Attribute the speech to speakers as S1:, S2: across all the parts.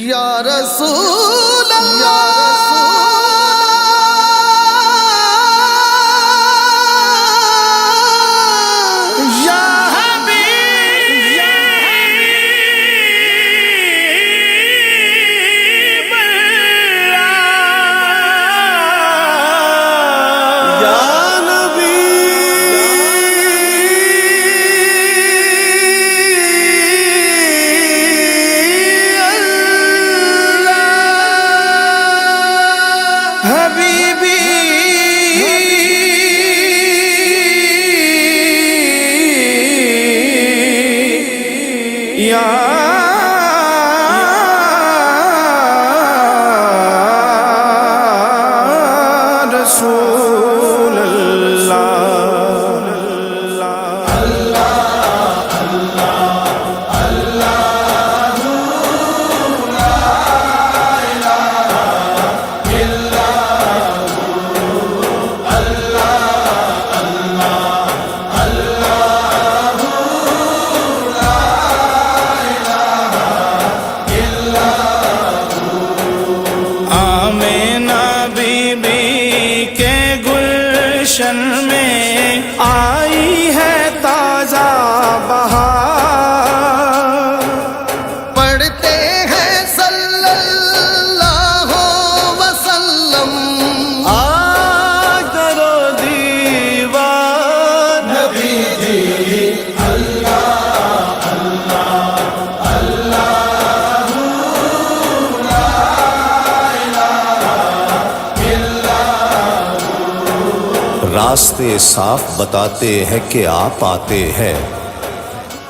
S1: یا رسول اللہ
S2: میں آئی ہے تازہ بہار،
S1: پڑھتے ہیں صلی اللہ وسلم
S2: آج درو دیوار
S1: نبی جی اللہ اللہ اللہ لا الہ الا
S3: راستے صاف بتاتے ہیں کہ آپ آتے ہیں،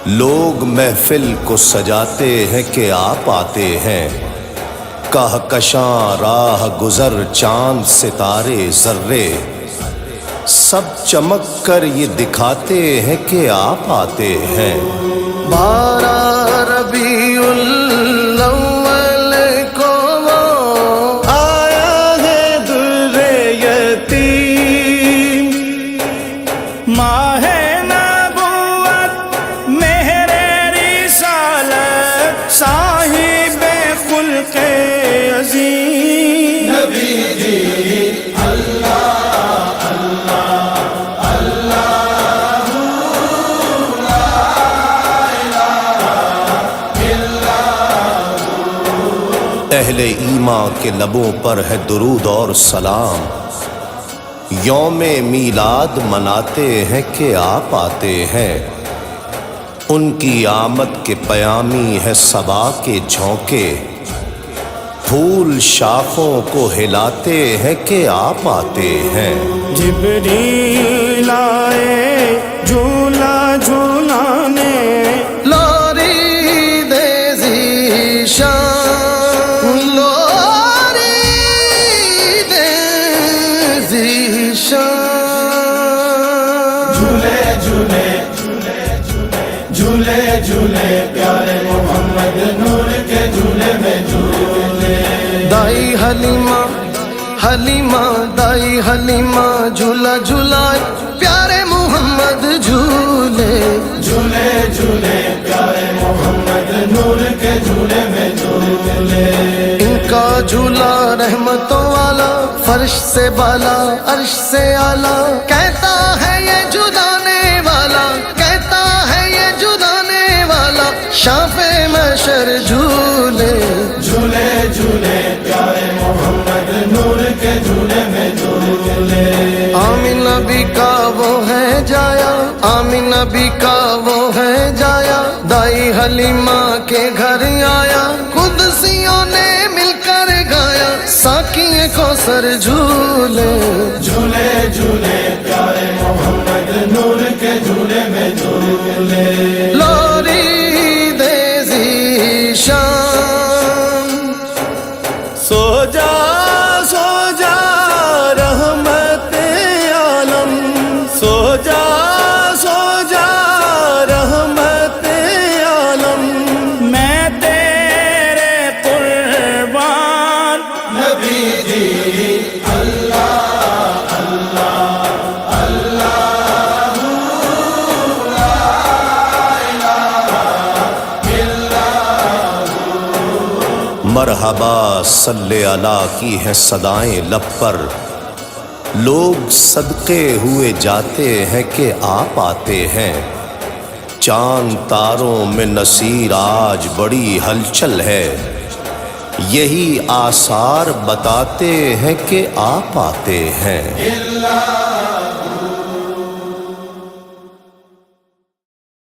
S3: لوگ محفل کو سجاتے ہیں کہ آپ آتے ہیں، کہکشاں راہ گزر چاند ستارے ذرے سب چمک کر یہ دکھاتے ہیں کہ آپ آتے ہیں۔
S1: 12 ربیع الاول کو
S2: آیا ہے در یتیم، ماہ نبوت مہر رسالت صاحب خلق عظیم،
S1: نبی جی اللہ اللہ اللہ لا الہ الا
S3: اہل ایمان کے لبوں پر ہے درود اور سلام، یوم میلاد مناتے ہیں کہ آپ آتے ہیں، ان کی آمد کے پیامی ہے صبا کے جھونکے، پھول شاخوں کو ہلاتے ہیں کہ آپ آتے ہیں۔
S2: جبریل آئے جھولا جھولانے،
S1: لوری دے ذیشان لوری دے ذیشان
S4: جھولے جھولے جھولے جھولے پیارے محمد نور کے جھولے میں جھولے،
S1: دائی حلیمہ حلیمہ دائی حلیمہ جھولا جھولائے پیارے محمد جھولے،
S4: جھولے جھولے پیارے محمد نور کے جھولے میں جھولے،
S1: ان کا جھولا رحمتوں والا فرش سے بالا عرش سے اعلیٰ، کہتا ہے یہ جدانے والا کہتا ہے یہ جدانے والا شاف محشر جھولے،
S4: جھولے جھولے پیارے محمد نور کے جھولے میں جھولے،
S1: آمینہ بھی کا وہ ہے جایا آمینہ بھی کا وہ ہے جایا، دائی حلیمہ کے گھر آیا قدسیوں نے مل کر گایا، ساقی کوثر جھولے،
S4: جھولے جھولے پیارے محمد نور کے جھولے میں جھولے،
S1: لوری دے ذیشان
S2: سو جا سو جا رحمت عالم، سو جا سو جا رحمت عالم، میں تیرے قربان،
S1: نبی جی اللہ اللہ اللہ لا الہ الا
S3: مرحبا صلی علی کی ہیں صدائیں لب پر، لوگ صدقے ہوئے جاتے ہیں کہ آپ آتے ہیں، چاند تاروں میں نصیر آج بڑی ہلچل ہے، یہی آثار بتاتے ہیں کہ آپ آتے ہیں۔